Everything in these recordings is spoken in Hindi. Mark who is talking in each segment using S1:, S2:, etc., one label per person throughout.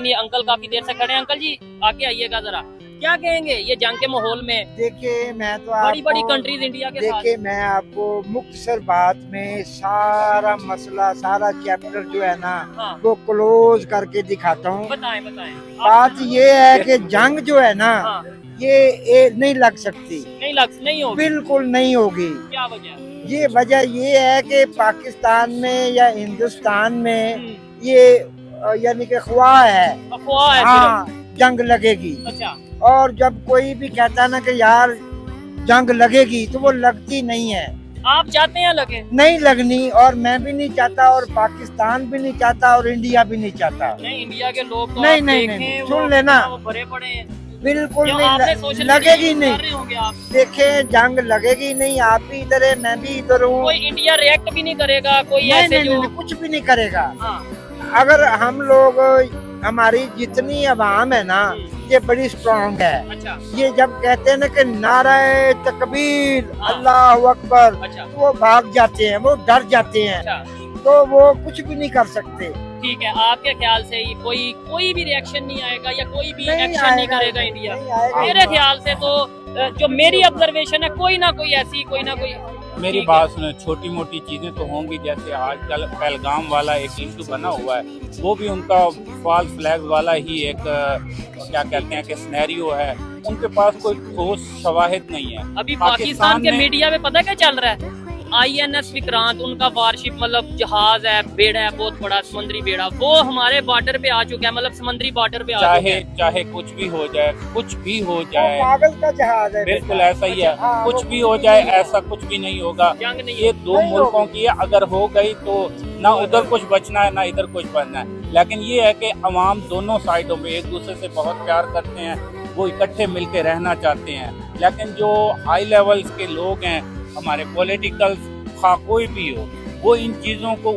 S1: ये अंकल काफी देर से खड़े हैं। अंकल जी आके आइएगा जरा, क्या कहेंगे ये जंग के माहौल में?
S2: देखिए मैं तो
S1: बड़ी बड़ी
S2: आपको
S1: कंट्रीज इंडिया के साथ।
S2: देखिए मैं आपको मुख्तसर बात में सारा मसला सारा चैप्टर जो है ना
S1: हाँ
S2: वो क्लोज करके दिखाता हूँ।
S1: बताएं बताएं।
S2: बात ये है कि जंग जो है ना
S1: हाँ
S2: ये नहीं लग सकती,
S1: नहीं होगी।
S2: बिल्कुल नहीं होगी।
S1: क्या वजह?
S2: ये वजह ये है कि पाकिस्तान में या हिंदुस्तान में ये यानी कि ख्वाह है,
S1: अफवाह है
S2: हाँ
S1: सिर्फ।
S2: जंग लगेगी।
S1: अच्छा
S2: और जब कोई भी कहता है ना कि यार जंग लगेगी तो वो लगती नहीं है,
S1: आप चाहते हैं लगे?
S2: नहीं लगनी। और मैं भी नहीं चाहता और पाकिस्तान भी नहीं चाहता और इंडिया भी नहीं चाहता।
S1: नहीं इंडिया के लोग तो
S2: नहीं,
S1: आप
S2: नहीं,
S1: देखें,
S2: नहीं,
S1: वो
S2: सुन लेना।
S1: वो भरे पड़े हैं।
S2: बिल्कुल
S1: क्यों
S2: नहीं
S1: आपने सोशल
S2: लगेगी
S1: मीडिया
S2: नहीं।
S1: कर रहे होंगे आप?
S2: देखे जंग लगेगी नहीं, आप भी इधर है मैं भी इधर हूँ।
S1: कोई इंडिया रिएक्ट भी नहीं करेगा, कोई
S2: नहीं,
S1: ऐसे
S2: नहीं,
S1: जो
S2: नहीं, कुछ भी नहीं करेगा।
S1: हाँ
S2: अगर हम लोग हमारी जितनी अवाम है ना ये बड़ी स्ट्रांग है।
S1: अच्छा
S2: ये जब कहते हैं ना कि नारे तकबीर
S1: हाँ।
S2: अल्लाह अकबर,
S1: अच्छा
S2: वो भाग जाते हैं, वो डर जाते हैं,
S1: अच्छा
S2: तो वो कुछ भी नहीं कर सकते।
S1: ठीक है। आपके ख्याल से ही कोई भी रिएक्शन नहीं आएगा या कोई भी
S2: नहीं
S1: एक्शन नहीं
S2: आएगा,
S1: करेगा इंडिया?
S2: नहीं आएगा।
S1: मेरे ख्याल से तो जो मेरी ऑब्जर्वेशन है कोई ना कोई ऐसी कोई ना कोई
S3: मेरी
S1: ठीक
S3: बात सुनो, छोटी मोटी चीजें तो होंगी, जैसे आजकल पहलगाम वाला एक इशू बना हुआ है, वो भी उनका फॉल्स फ्लैग वाला ही एक क्या कहते हैं कि सिनेरियो है। उनके पास कोई ठोस शवाहिद नहीं है।
S1: अभी पाकिस्तान के
S3: ने-
S1: मीडिया में पता क्या चल रहा है? INS विक्रांत, उनका वारशिप मतलब जहाज है, बेड़ा है बहुत बड़ा समुद्री बेड़ा, वो हमारे बॉर्डर पे आ चुका है, मतलब समुद्री बॉर्डर पे आ चुका
S3: चाहे
S1: है।
S3: चाहे कुछ भी हो जाए, कुछ भी हो
S2: वो
S3: जाए,
S2: पागल का जहाज है।
S3: बिल्कुल ऐसा ही है।
S2: हाँ,
S3: कुछ
S2: वो
S3: भी हो जाए ऐसा कुछ भी नहीं होगा।
S1: जंग नहीं
S3: ये
S1: है।
S3: दो
S2: नहीं
S3: मुल्कों
S2: होगी।
S3: की है, अगर हो गई तो ना उधर कुछ बचना है ना इधर कुछ बचना है। लेकिन ये है कि अवाम दोनों साइडों में एक दूसरे से बहुत प्यार करते हैं, वो इकट्ठे मिलके रहना चाहते हैं। लेकिन जो हाई लेवल्स के लोग हैं, हमारे पॉलिटिकल खा कोई भी हो, वो इन चीज़ों को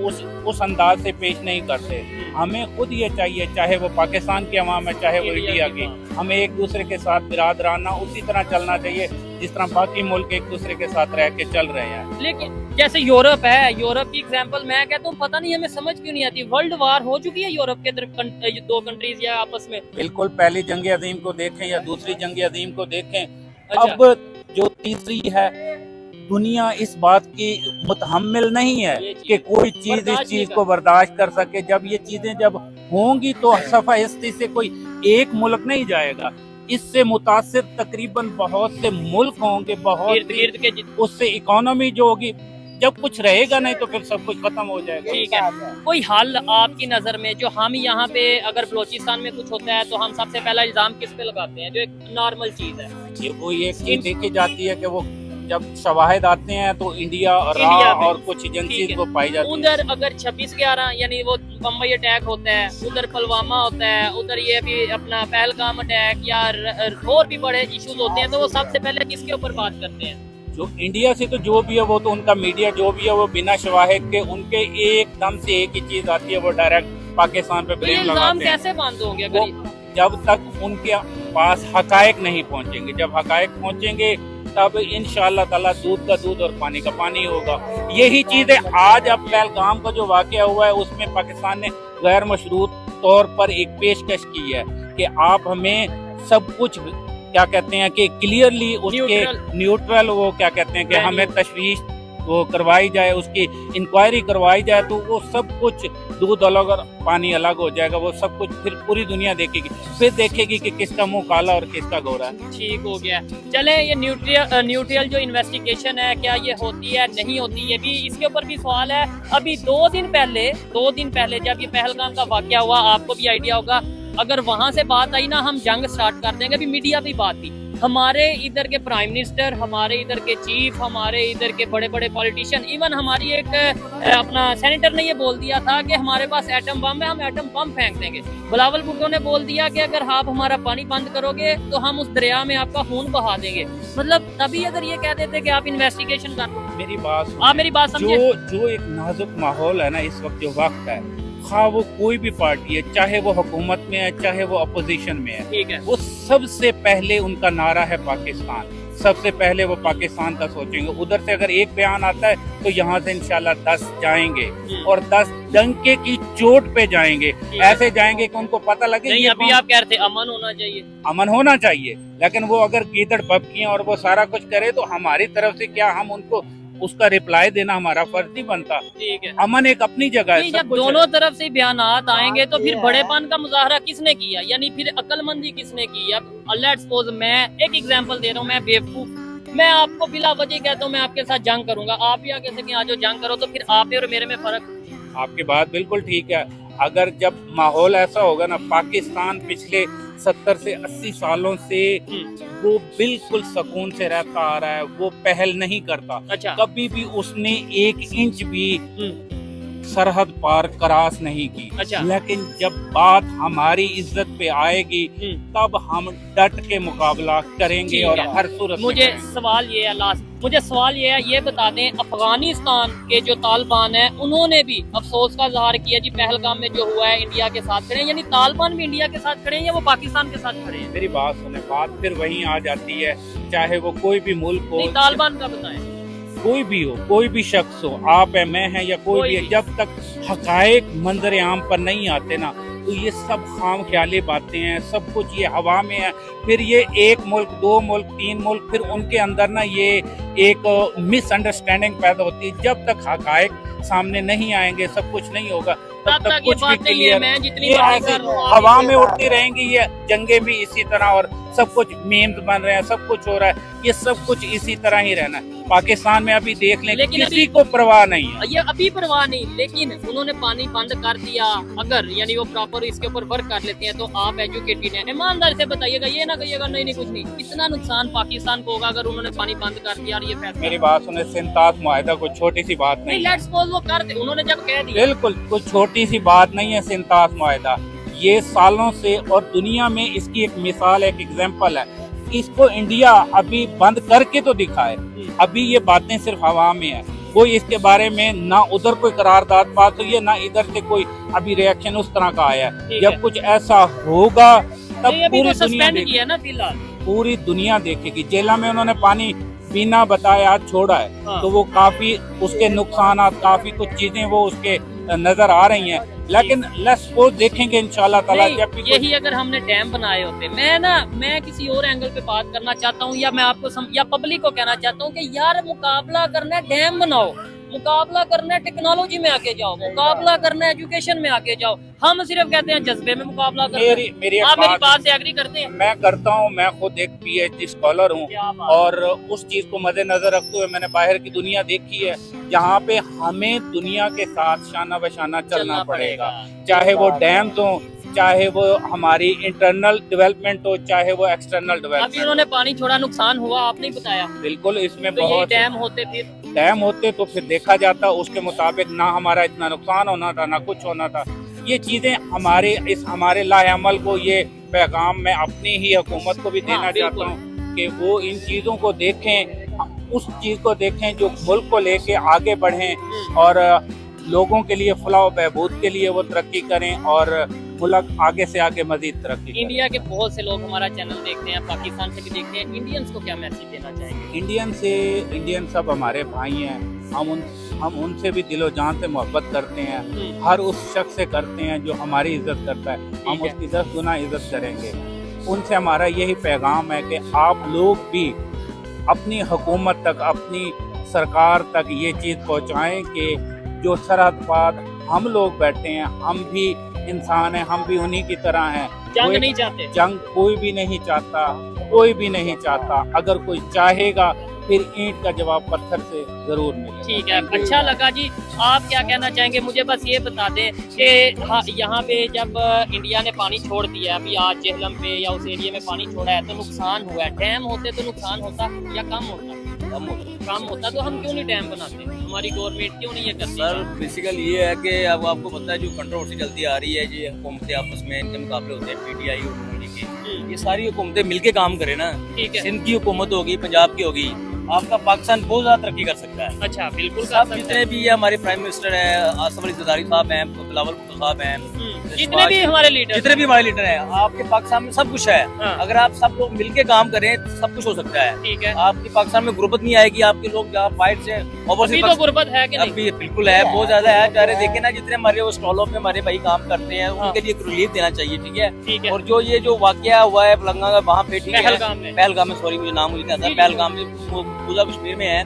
S3: उस अंदाज से पेश नहीं करते। हमें खुद ये चाहिए, चाहे वो पाकिस्तान की अवाम है चाहे वो इंडिया की, हमें एक दूसरे के साथ बिरादराना उसी तरह चलना चाहिए जिस तरह बाकी मुल्क एक दूसरे के साथ रह के चल रहे हैं।
S1: लेकिन जैसे यूरोप है, यूरोप की एग्जांपल मैं कहता हूँ, पता नहीं हमें समझ क्यों नहीं आती। वर्ल्ड वार हो चुकी है यूरोप के दो कंट्रीज या आपस में।
S3: बिल्कुल, पहली जंग अजीम को देखें या दूसरी जंग अजीम को देखें,
S1: अच्छा।
S3: अब जो तीसरी है, दुनिया इस बात की मुतहम्मिल नहीं है
S1: ये चीज़
S3: कि कोई चीज इस
S1: बर्दाश्त
S3: चीज
S1: नहीं
S3: को बर्दाश्त कर सके। जब ये चीजें जब होंगी तो सफाहिस्ती से कोई एक मुल्क नहीं जाएगा, इससे मुतासिर तकरीबन बहुत से मुल्क होंगे, बहुत
S1: इर्द गिर्द के
S3: उससे इकोनॉमी जो होगी, जब कुछ रहेगा नहीं तो फिर सब कुछ खत्म हो जाएगा।
S1: ठीक है। कोई हल आपकी नजर में, जो हम यहाँ पे अगर बलोचिस्तान में कुछ होता है तो हम सबसे पहला इल्जाम किस पे लगाते हैं, जो एक नॉर्मल चीज है?
S3: ये वो एक चीज देखी जाती है कि वो जब शवाहिद आते हैं तो इंडिया
S1: इंडिया पे।
S3: और कुछ
S1: ठीक
S3: एजेंसीज
S1: है।
S3: वो पाई जाती है।
S1: उधर अगर 26/11 यानी वो बम्बई अटैक होता है, उधर पुलवामा होता है, उधर ये भी अपना पहलगाम अटैक या और भी बड़े इश्यूज होते हैं, तो वो सबसे पहले किसके ऊपर बात करते हैं?
S3: जो इंडिया से तो जो भी है वो तो उनका मीडिया जो भी है वो बिना शवाहिद के उनके एकदम से एक ही चीज आती है, वो डायरेक्ट पाकिस्तान पे
S1: तो ये
S3: ब्लेम
S1: इल्जाम
S3: लगाते हैं।
S1: कैसे बांध होंगे अगर
S3: वो जब तक उनके पास हकायक नहीं पहुंचेंगे, जब हकायक पहुंचेंगे तब इंशाअल्लाह ताला दूध का दूध और पानी का पानी होगा। यही चीजें आज अब पहलगाम का जो वाकया हुआ है उसमें पाकिस्तान ने गैर मशरूत तौर पर एक पेशकश की है कि आप हमें सब कुछ क्या कहते हैं कि क्लियरली उसके न्यूट्रल वो क्या कहते हैं कि हमें तशवीश वो करवाई जाए, उसकी इंक्वायरी करवाई जाए, तो वो सब कुछ दूध अलग और पानी अलग हो जाएगा। वो सब कुछ फिर पूरी दुनिया देखेगी, फिर देखेगी कि किसका मुंह काला और किसका गोरा है।
S1: ठीक हो गया। चले, ये न्यूट्रियल जो इन्वेस्टिगेशन है, क्या ये होती है नहीं होती, ये भी इसके ऊपर भी सवाल है। अभी 2 दिन पहले जब ये पहलगाम का वाकया हुआ, आपको भी आइडिया होगा, अगर वहां से बात आई ना हम जंग स्टार्ट कर देंगे, अभी मीडिया भी बात थी, हमारे इधर के प्राइम मिनिस्टर, हमारे इधर के चीफ, हमारे इधर के बड़े बड़े पॉलिटिशियन, इवन हमारी एक अपना सेनेटर ने ये बोल दिया था कि हमारे पास एटम बम है, हम एटम बम फेंक देंगे। बिलावल भुट्टो ने बोल दिया कि अगर आप हमारा पानी बंद करोगे तो हम उस दरिया में आपका खून बहा देंगे। मतलब तभी अगर ये कह देते कि आप इन्वेस्टिगेशन कर,
S3: मेरी बात
S1: आप मेरी बात समझे?
S3: जो एक नाजुक माहौल है ना इस वक्त, जो वक्त है, खा वो कोई भी पार्टी है, चाहे वो हुकूमत में है चाहे वो अपोजिशन में है,
S1: ठीक है।
S3: वो सबसे पहले उनका नारा है पाकिस्तान। सबसे पहले वो पाकिस्तान का सोचेंगे। उधर से अगर एक बयान आता है तो यहाँ से इंशाल्लाह 10 जाएंगे और 10 डंके की चोट पे जाएंगे। ऐसे जाएंगे कि उनको पता लगे
S1: नहीं,
S3: ये
S1: अभी आप कह रहे थे अमन होना चाहिए।
S3: अमन होना चाहिए, लेकिन वो अगर गीदड़ बबकियां और वो सारा कुछ करे तो हमारी तरफ से क्या, हम उनको उसका रिप्लाई देना हमारा फर्ज नहीं बनता।
S1: ठीक है,
S3: अमन एक अपनी जगह है।
S1: जब दोनों तरफ से बयानात आएंगे तो फिर बड़ेपन का मुजाहरा किसने किया, यानी फिर अक्लमंदी किसने की। अब लेट्स सपोज मैं एक एग्जांपल दे रहा हूँ, मैं बेवकूफ, मैं आपको बिला वजह कहता हूँ मैं आपके साथ जंग करूंगा, आप भी आगे से आ जाओ जंग करो, तो फिर आप और मेरे में फर्क।
S3: आपकी बात बिल्कुल ठीक है। अगर जब माहौल ऐसा होगा ना, पाकिस्तान पिछले 70 से 80 सालों से वो बिल्कुल सुकून से रहता आ रहा है, वो पहल नहीं करता।
S1: अच्छा,
S3: कभी भी उसने 1 इंच भी सरहद पार क्रॉस नहीं की।
S1: अच्छा।
S3: लेकिन जब बात हमारी इज्जत पे आएगी तब हम डट के मुकाबला करेंगे
S1: ठीक
S3: और
S1: है।
S3: हर सूरत में
S1: मुझे
S3: करेंगे।
S1: सवाल ये है लास्ट, मुझे सवाल ये है, ये बता दें अफगानिस्तान के जो तालिबान है उन्होंने भी अफसोस का इजहार किया जी पहलगाम में जो हुआ है, इंडिया के साथ खड़े हैं, यानी तालिबान भी इंडिया के साथ खड़े हैं या वो पाकिस्तान के साथ खड़े हैं?
S3: मेरी बात सुने, बात फिर वहीं आ जाती है, चाहे वो कोई भी मुल्क हो,
S1: नहीं, तालिबान का बताएं।
S3: कोई भी हो, कोई भी शख्स हो, आप है, मैं है या कोई भी है, जब तक हकायक मंजर आम पर नहीं आते ना तो ये सब खाम ख्याली बातें हैं, सब कुछ ये हवा में है। फिर ये 1 मुल्क 2 मुल्क 3 मुल्क, फिर उनके अंदर ना ये एक मिसअंडरस्टैंडिंग पैदा होती है। जब तक हकायक सामने नहीं आएंगे, सब कुछ नहीं होगा, तब तक कुछ भी क्लियर।
S1: मैं जितनी
S3: ये
S1: बात
S3: ऐसे
S1: कर रहा हूँ,
S3: हवा में उड़ती रहेंगी, ये जंगे भी इसी तरह, और सब कुछ मीम्स बन रहे हैं, सब कुछ हो रहा है, ये सब कुछ इसी तरह ही रहना है। पाकिस्तान में अभी देख लें,
S1: लेकिन
S3: किसी को परवाह नहीं है।
S1: ये अभी परवाह नहीं, लेकिन उन्होंने पानी बंद कर दिया, अगर यानी वो प्रॉपर इसके ऊपर वर्क कर लेते हैं तो आप एजुकेटेड हैं, ईमानदारी से बताइएगा, ये ना कहिएगा नहीं नहीं कुछ नहीं, कितना नुकसान पाकिस्तान को होगा अगर उन्होंने पानी बंद कर दिया। और ये फैसला,
S3: मेरी बात सुने, सिंतास मुआहिदा कोई छोटी सी बात
S1: नहीं,
S3: नहीं है।
S1: लेट्स सपोज वो कर दे, उन्होंने जब कह दिया,
S3: बिल्कुल कुछ छोटी सी बात नहीं है सिंतास मुआहिदा। ये सालों से, और दुनिया में इसकी एक मिसाल, एक एग्जाम्पल है। इसको इंडिया अभी बंद करके तो दिखाए, अभी ये बातें सिर्फ हवा में है, कोई इसके बारे में ना उधर कोई करारदाद पास हुई है, ना इधर से कोई अभी रिएक्शन उस तरह का आया है। जब कुछ ऐसा होगा तब
S1: नहीं, अभी
S3: पूरी
S1: वो
S3: दुनिया
S1: सस्पेंड किया ना फिलहाल,
S3: पूरी दुनिया देखेगी। जेला में उन्होंने पानी बिना बताए आज छोड़ा है,
S1: हाँ।
S3: तो वो काफी उसके नुकसान, काफी कुछ चीजें वो उसके नजर आ रही हैं। लेकिन लेट्स वो देखेंगे इंशाल्लाह ताला।
S1: नहीं,
S3: जब भी
S1: यही अगर हमने डैम बनाए होते, मैं किसी और एंगल पे बात करना चाहता हूँ, या मैं आपको या पब्लिक को कहना चाहता हूँ कि यार मुकाबला करना है, डैम बनाओ, मुकाबला करना है टेक्नोलॉजी में आके जाओ, मुकाबला करना है एजुकेशन में आके जाओ। हम सिर्फ कहते हैं जज्बे में मुकाबला करना है।
S3: मेरी
S1: आप मेरी बात से एग्री करते हैं?
S3: मैं करता हूँ, मैं खुद एक PhD स्कॉलर हूँ और उस चीज को मद्देनजर रखते हुए मैंने बाहर की दुनिया देखी है, जहाँ पे हमें दुनिया के साथ शाना बशाना चलना पड़ेगा, चाहे वो डैम्स हो, चाहे वो हमारी इंटरनल डेवलपमेंट हो, चाहे वो एक्सटर्नल
S1: अभी
S3: डेवलपमेंट।
S1: उन्होंने पानी छोड़ा, नुकसान हुआ, आपने बताया।
S3: बिल्कुल, इसमें
S1: तो ये
S3: बहुत
S1: डैम होते, फिर
S3: डैम होते तो फिर देखा जाता, उसके मुताबिक ना हमारा इतना नुकसान होना था, ना कुछ होना था। ये चीजें हमारे लाएअमल को, ये पैगाम मैं अपनी ही हुकूमत को भी देना चाहता हूँ कि वो इन चीजों को देखें, उस चीज को देखें जो मुल्क को लेके आगे बढ़ें और लोगों के लिए फलाह बहबूद के लिए वो तरक्की करें और मुल्क आगे से आगे मजीद तरक्की करें।
S1: इंडिया के बहुत से लोग हमारा चैनल देखते हैं, पाकिस्तान से भी देखते हैं, इंडियंस को क्या मैसेज देना चाहेंगे?
S3: इंडियन सब हमारे भाई हैं, हम उनसे भी दिलो जान से मोहब्बत करते हैं, हर उस शख्स से करते हैं जो हमारी इज्जत करता है, हम उसकी 10 गुना इज्जत करेंगे। उनसे हमारा यही पैगाम है कि आप लोग भी अपनी हुकूमत तक, अपनी सरकार तक ये चीज़ पहुँचाएँ कि जो सरहद पार हम लोग बैठे हैं, हम भी इंसान हैं, हम भी उन्हीं की तरह हैं।
S1: जंग नहीं चाहते,
S3: जंग कोई भी नहीं चाहता, कोई भी नहीं चाहता। अगर कोई चाहेगा फिर ईंट का जवाब पत्थर से जरूर मिलेगा।
S1: ठीक है, अच्छा लगा जी। आप क्या कहना चाहेंगे? मुझे बस ये बता दें कि यहाँ पे जब इंडिया ने पानी छोड़ दिया, अभी आज जेहलम पे या उस एरिया में पानी छोड़ा है तो नुकसान हुआ है। डैम होते तो नुकसान होता या कम होता? कम होता। तो हम क्यों नहीं डैम बनाते? हमारी गवर्नमेंट क्यों नहीं ये करती?
S4: सर बेसिकल ये है कि अब आपको पता है जो कंट्रोवर्सी चलती आ रही है, ये हुकूमतें आपस में इनके मुकाबले होते हैं, PTI और मोदी की, ये सारी हुकूमतें मिलके काम करें ना।
S1: ठीक है,
S4: सिंध की हुकूमत होगी, पंजाब की होगी, आपका पाकिस्तान बहुत ज्यादा तरक्की कर सकता है।
S1: अच्छा, बिल्कुल कर
S4: सब
S1: सकते
S4: जितने
S1: हैं।
S4: भी हमारे प्राइम मिनिस्टर है, आसिफ अली जरदारी साहब हैं, बिलावल भुट्टो साहब हैं,
S1: जितने भी हमारे लीडर,
S4: जितने भी हमारे लीडर हैं, आपके पाकिस्तान में सब कुछ है।
S1: हाँ।
S4: अगर आप सब लोग मिलके काम करें तो सब कुछ हो सकता है।
S1: ठीक है,
S4: आपकी पाकिस्तान में गुर्बत नहीं आएगी, आपके लोग जहाँ बाहर से
S1: अभी तो गुर्बत है कि नहीं?
S4: अभी बिल्कुल है, बहुत ज्यादा है। चाहे देखे ना जितने हमारे स्टॉलों पे हमारे भाई काम करते हैं, उनके लिए रिलीफ देना चाहिए। ठीक है,
S1: ठीक है।
S4: और जो ये जो वाकया हुआ है तेलंगाना वहाँ पे, ठीक है,
S1: पहलगाम में,
S4: पहलगाम में, सॉरी मुझे नाम मुझे नहीं आता, पहलगाम में पूरा कश्मीर में है।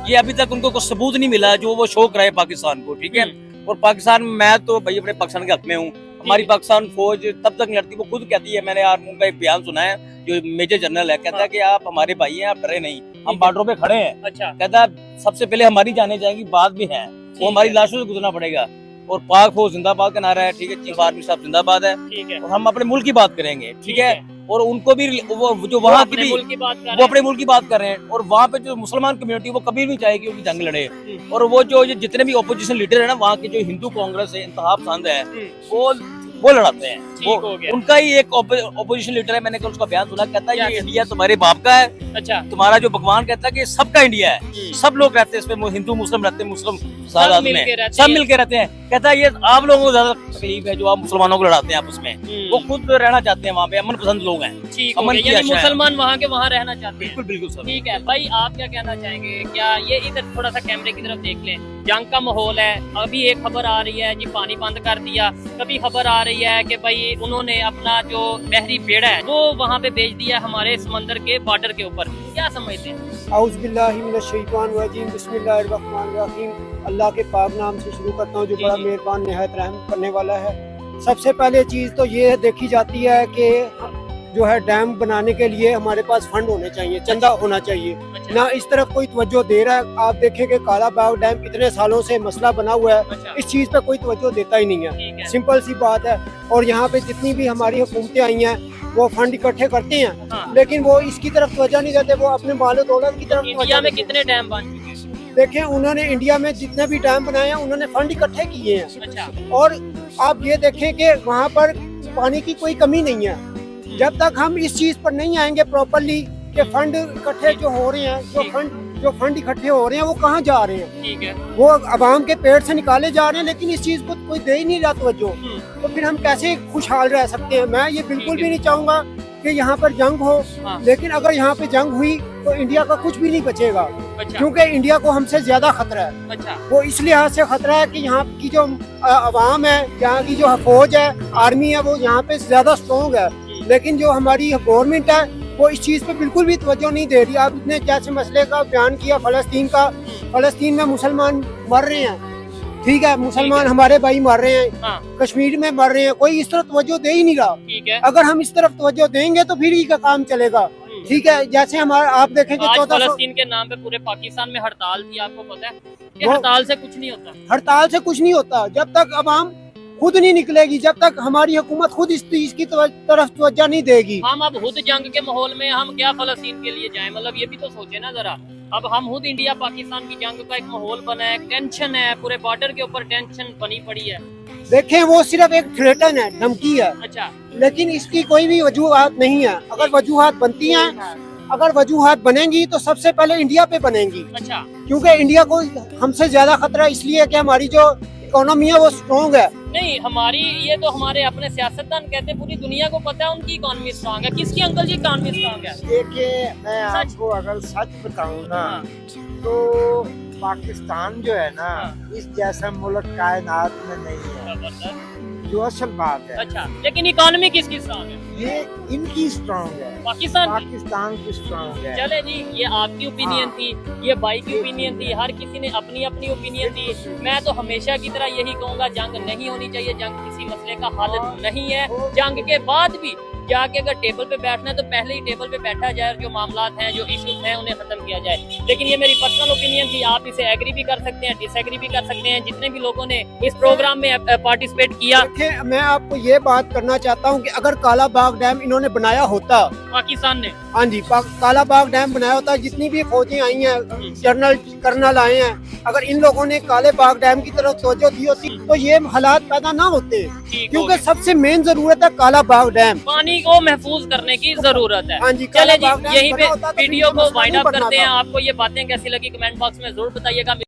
S4: ये अभी तक उनको कोई सबूत नहीं मिला जो वो शो कराए पाकिस्तान को। ठीक है, और पाकिस्तान में मैं तो भाई अपने पाकिस्तान के हक में हूँ। हमारी पाकिस्तान फौज तब तक नहीं लड़ती, वो खुद कहती है, मैंने आर्मी का एक बयान सुना है, जो मेजर जनरल है, कहता है कि आप हमारे भाई हैं, आप डरे नहीं, हम बॉर्डरों पे खड़े हैं।
S1: अच्छा,
S4: कहता है सबसे पहले हमारी जाने जाएंगी, बाद में है वो हमारी लाशों से गुजरना पड़ेगा। और पाक फौज जिंदाबाद का नारा है। ठीक है, चीफ आर्मी साहब जिंदाबाद है।
S1: ठीक है,
S4: और हम अपने मुल्क की बात करेंगे। ठीक है, और उनको भी वो जो वहाँ की
S1: अपने
S4: भी
S1: मुल्क की बात कर
S4: वो
S1: रहे
S4: अपने मुल्क की बात कर रहे हैं। और वहाँ पे जो मुसलमान कम्युनिटी वो कभी भी चाहेगी उनकी जंग लड़े। और वो जो जितने भी ओपोजिशन लीडर है ना, वहाँ के जो हिंदू कांग्रेस है, इंतहा पसंद है, वो लड़ाते हैं।
S1: ठीक
S4: वो
S1: हो गया।
S4: उनका ही एक ओपोजिशन लीडर है, मैंने कल उसका बयान सुना, कहता है ये इंडिया तुम्हारे बाप का है।
S1: अच्छा,
S4: तुम्हारा जो भगवान कहता है कि सबका इंडिया है, सब लोग रहते हैं इसमें, हिंदू मुस्लिम रहते हैं, मुस्लिम साथ में सब मिलके रहते हैं। कहता है ये आप लोगों को ज्यादा तकलीफ है जो आप मुसलमानों को लड़ाते हैं आपस में। वो खुद रहना चाहते हैं वहाँ पे, अमन पसंद लोग हैं।
S1: ठीक हो
S4: अमन
S1: गया,
S4: की
S1: यानी
S4: आशा है।
S1: मुसलमान वहाँ के वहाँ रहना चाहते हैं।
S4: बिल्कुल बिल्कुल सर।
S1: ठीक है भाई, आप क्या कहना चाहेंगे? क्या ये इधर थोड़ा सा कैमरे की तरफ देख लें, जंग का माहौल है। अभी एक खबर आ रही है जी पानी बंद कर दिया, कभी खबर आ रही है कि भाई उन्होंने अपना जो बहरी बेड़ा है वो वहाँ पे भेज दिया हमारे समंदर के बॉर्डर के ऊपर। क्या समझते हैं?
S5: औज़ुबिल्लाहि मिनश्शैतानिर्रजीम, बिस्मिल्लाहिर्रहमानिर्रहीम। अल्लाह के पाक नाम से शुरू करता हूँ जो बड़ा मेहरबान निहायत रहम करने वाला है। सबसे पहले चीज़ तो ये देखी जाती है कि जो है डैम बनाने के लिए हमारे पास फंड होने चाहिए, चंदा होना चाहिए।
S1: अच्छा,
S5: ना इस तरफ कोई तवज्जो दे रहा है। आप देखें कि काला बाग डैम इतने सालों से मसला बना हुआ है,
S1: अच्छा,
S5: इस चीज़ पे कोई तवज्जो देता ही नहीं है।
S1: ठीक है,
S5: सिंपल सी बात है। और यहाँ पे जितनी भी हमारी हुकूमतें आई हैं वो फंड इकट्ठे करते हैं,
S1: हाँ।
S5: लेकिन वो इसकी तरफ तवज्जो नहीं देते, वो अपने मालो दौलत की तरफ
S1: इंडिया
S5: तवज्जो
S1: में
S5: देते हैं।
S1: कितने डैम बन चुके हैं?
S5: देखें उन्होंने इंडिया में जितने भी डैम बनाए हैं उन्होंने फंड इकट्ठे किए हैं।
S1: अच्छा,
S5: और आप ये देखें कि वहाँ पर पानी की कोई कमी नहीं है। जब तक हम इस चीज पर नहीं आएंगे प्रॉपरली कि फंड इकट्ठे जो हो रहे हैं, जो फंड इकट्ठे हो रहे हैं वो कहाँ जा रहे हैं,
S1: ठीक है,
S5: वो अवाम के पेट से निकाले जा रहे हैं, लेकिन इस चीज को कोई दे ही नहीं रहा तवज्जो। तो फिर हम कैसे खुशहाल रह सकते हैं? मैं ये बिल्कुल भी नहीं चाहूंगा कि यहाँ पर जंग हो,
S1: हाँ।
S5: लेकिन अगर यहाँ पे जंग हुई तो इंडिया का कुछ भी नहीं बचेगा,
S1: अच्छा,
S5: क्योंकि इंडिया को हमसे ज्यादा खतरा है।
S1: अच्छा,
S5: वो इस लिहाज से खतरा है कि यहाँ की जो अवाम है, यहाँ की जो फौज है, आर्मी है, वो यहाँ पे ज्यादा स्ट्रॉन्ग है। लेकिन जो हमारी गवर्नमेंट है वो इस चीज पे बिल्कुल भी तवज्जो नहीं दे रही। आपने जैसे मसले का बयान किया फलस्तीन का, फलस्तीन में मुसलमान मर रहे हैं, ठीक है, मुसलमान हमारे भाई मर रहे हैं,
S1: हाँ,
S5: कश्मीर में मर रहे हैं, कोई इस तरफ तवज्जो दे ही नहीं रहा।
S1: ठीक है।
S5: अगर हम इस तरफ तवज्जो देंगे तो फिर ही का काम चलेगा। ठीक है, जैसे हमारा आप देखेंगे
S1: आज
S5: 1400
S1: फलस्तीन के नाम पे पूरे पाकिस्तान में हड़ताल थी, आपको पता है कि
S5: वो-
S1: हड़ताल से कुछ नहीं होता।
S5: हड़ताल से कुछ नहीं होता जब तक अवाम खुद नहीं निकलेगी, जब तक हमारी हुकूमत खुद इस चीज की तरफ तवज्जो नहीं देगी।
S1: हम अब खुद जंग के माहौल में हम क्या फलस्तीन के लिए जाएं? मतलब ये भी तो सोचे ना जरा। अब हम खुद इंडिया पाकिस्तान की जंग का एक माहौल बना है, टेंशन है, पूरे बॉर्डर के ऊपर टेंशन बनी पड़ी है।
S5: देखें वो सिर्फ एक थ्रेटन है, धमकी है,
S1: अच्छा,
S5: लेकिन इसकी कोई भी वजूहात नहीं है। अगर वजूहात बनती हैं, अगर वजूहात बनेंगी तो सबसे पहले इंडिया पे बनेंगी,
S1: अच्छा,
S5: क्योंकि इंडिया को हमसे ज्यादा खतरा इसलिए है कि हमारी जो इकोनॉमी है वो स्ट्रॉन्ग है।
S1: नहीं हमारी, ये तो हमारे अपने सियासतदान कहते हैं, पूरी दुनिया को पता है उनकी इकोनॉमी स्ट्रांग है। किसकी अंकल जी इकोनॉमी स्ट्रांग है?
S2: देखिए मैं
S1: सच।
S2: आपको अगर सच बताऊं ना,
S1: हाँ,
S2: तो पाकिस्तान जो है ना, इस जैसा मुल्क कायनात में नहीं है,
S1: जबरदस्त।
S2: जो असल बात है।
S1: अच्छा, लेकिन इकोनॉमी किसकी स्ट्रांग है?
S2: ये इनकी स्ट्रॉन्ग है,
S1: पाकिस्तान की।
S2: पाकिस्तान की स्ट्रॉन्ग है।
S1: चले जी, ये आपकी ओपिनियन थी, ये भाई की ओपिनियन थी, हर किसी ने अपनी अपनी ओपिनियन दी। मैं तो हमेशा की तरह यही कहूंगा, जंग नहीं होनी चाहिए, जंग किसी मसले का हल नहीं है। जंग के बाद भी जाके अगर टेबल पे बैठना है तो पहले ही टेबल पे बैठा जाए, जो मामलात हैं, जो इश्यूज हैं, उन्हें खत्म किया जाए। लेकिन ये मेरी पर्सनल ओपिनियन थी, आप इसे एग्री भी कर सकते हैं, डिसएग्री भी कर सकते हैं। जितने भी लोगों ने इस प्रोग्राम में पार्टिसिपेट किया,
S5: देखें मैं आपको ये बात करना चाहता हूँ कि अगर काला बाग डैम इन्होंने बनाया होता,
S1: पाकिस्तान ने,
S5: हाँ जी, काला बाग डैम बनाया होता, जितनी भी फौजें आई हैं, जनरल कर्नल आए हैं, अगर इन लोगों ने काले बाग डैम की तरफ तवज्जो दी होती तो ये हालात पैदा ना होते,
S1: ठीक हो
S5: क्योंकि
S1: गया।
S5: सबसे मेन जरूरत है काला बाग डैम।
S1: पानी को महफूज करने की जरूरत है।
S5: हाँ जी,
S1: चले
S5: काला
S1: जी,
S5: बाग डैम
S1: यहीं
S5: बना
S1: पे
S5: होता तो
S1: वीडियो
S5: फिर
S1: को
S5: मसला
S1: वाइंड
S5: नहीं
S1: अप
S5: बनना
S1: करते
S5: था।
S1: हैं। आपको ये बातें कैसी लगी कमेंट बॉक्स में जरूर बताइएगा।